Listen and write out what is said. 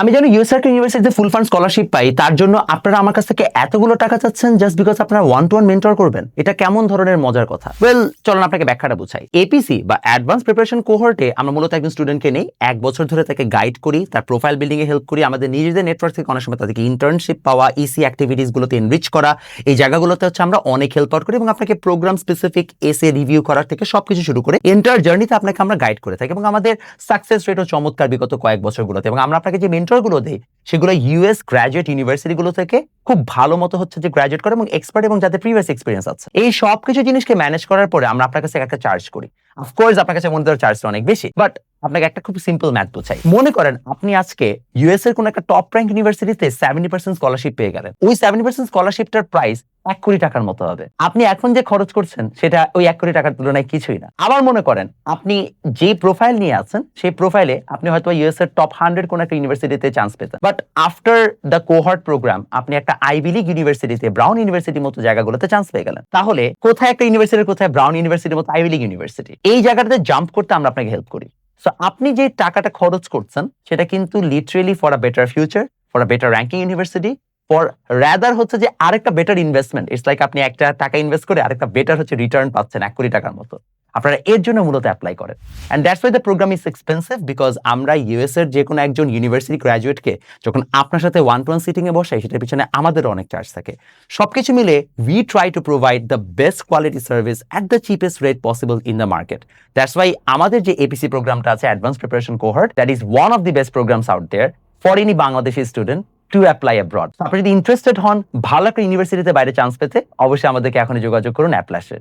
আমি যেন ইউএসআরকে ইউনিভার্সিটিতে ফুল ফান্ড স্কলারশিপ পাই, তার জন্য আপনারা আমার কাছ থেকে এতগুলো টাকা চাচ্ছেন জাস্ট বিকজ আপনারা ওয়ান টু ওয়ান মেন্টর করবেন? এটা কেমন ধরনের মজার কথা? ওয়েল, চলুন আপনাকে ব্যাখ্যাটা বুঝাই। এপিসি বা অ্যাডভান্স প্রিপারেশন কোহর্টে আমরা মূলত একজন স্টুডেন্টকে নেই, 1 বছর ধরে তাকে গাইড করি, তার প্রোফাইল বিল্ডিং এ হেল্প করি, আমাদের নিজেদের নেটওয়ার্ক থেকে অনেক সময় তাদেরকে ইন্টার্নশিপ পাওয়া, ইসি অ্যাক্টিভিটিস গুলোতে এনরিচ করা, এই জায়গাগুলোতে হচ্ছে আমরা অনেক হেল্প আউট করি এবং আপনাকে প্রোগ্রাম স্পেসিফিক এসে রিভিউ করার থেকে সবকিছু শুরু করে এন্টার জার্নিতে আপনাকে আমরা গাইড করে থাকি এবং আমাদের সাকসেস রেটও চমৎকার বিগত কয়েক বছরগুলোতে। এবং আমরা আপনাকে যে মেন্টরগুলো দেই সেগুলো ইউএস গ্র্যাজুয়েট ইউনিভার্সিটিগুলো থেকে খুব ভালো মতো হচ্ছে যে গ্র্যাজুয়েট করে এবং এক্সপার্ট এবং যাদের প্রিভিয়াস এক্সপিরিয়েন্স আছে। এই সব কিছু জিনিসকে ম্যানেজ করার পরে আমরা আপনার কাছে একটা চার্জ করি। অফকোর্স আপনার কাছে মনে হয় চার্জটা অনেক বেশি, বাট আপনাকে একটা খুব সিম্পল ম্যাথ বোঝাই। মনে করেন আপনি আজকে ইউএস এর কোন একটা টপ র্যাঙ্ক ইউনিভার্সিটিতে 70% স্কলারশিপ পেয়ে গেলেন। ওই 70% স্কলারশিপটার প্রাইস 1 কোটি টাকার মতো হবে। আপনি এখন যে খরচ করছেন সেটা ওই 1 কোটি টাকার তুলনায় কিছুই না। আবার মনে করেন আপনি যে প্রোফাইল নিয়ে আছেন সেই প্রোফাইলে আপনি হয়তো ইউএস এর টপ 100 কোন একটা ইউনিভার্সিটিতে চান্স পেতেন, but after the cohort program আপনি একটা আইভি লিগ ইউনিভার্সিটিতে, ব্রাউন ইউনিভার্সিটির মতো জায়গাগুলোতে চান্স পেয়ে গেলেন। তাহলে কোথায় একটা ইউনিভার্সিটি, কোথায় ব্রাউন ইউনিভার্সিটির মতো আইভি লিগ ইউনিভার্সিটি, এই জায়গাটাতে জাম্প করতে আমরা আপনাকে হেল্প করি। সো আপনি যে টাকাটা খরচ করছেন সেটা কিন্তু literally for a better future, for a better ranking university, for rather হচ্ছে যে আরেকটা বেটার ইনভেস্টমেন্ট। ইটস লাইক আপনি একটা টাকা ইনভেস্ট করে আরেকটা বেটার হচ্ছে রিটার্ন পাচ্ছেন 1 কোটি টাকার মতো। আপনারা এর জন্য মূলত অ্যাপ্লাই করেন। And that's why the program is expensive, because আমরা ইউএস এর যে কোনো একজন ইউনিভার্সিটি গ্র্যাজুয়েটকে যখন আপনার সাথে ওয়ান টু ওয়ান সিটিং এ বসাই সেটার পিছনে আমাদেরও অনেক চার্জ থাকে। সবকিছু মিলে we try to provide the best quality service at the cheapest rate possible in the market. That's why আমাদের যে এপিসি প্রোগ্রামটা আছে, advance preparation cohort, that is one of the best programs out there for any Bangladeshi student to apply abroad. আপনি যদি interested হন ভালো একটা ইউনিভার্সিটিতে বাইরে চান্স পেতে, অবশ্যই আমাদেরকে এখনই যোগাযোগ করুন অ্যাপ্লাসে।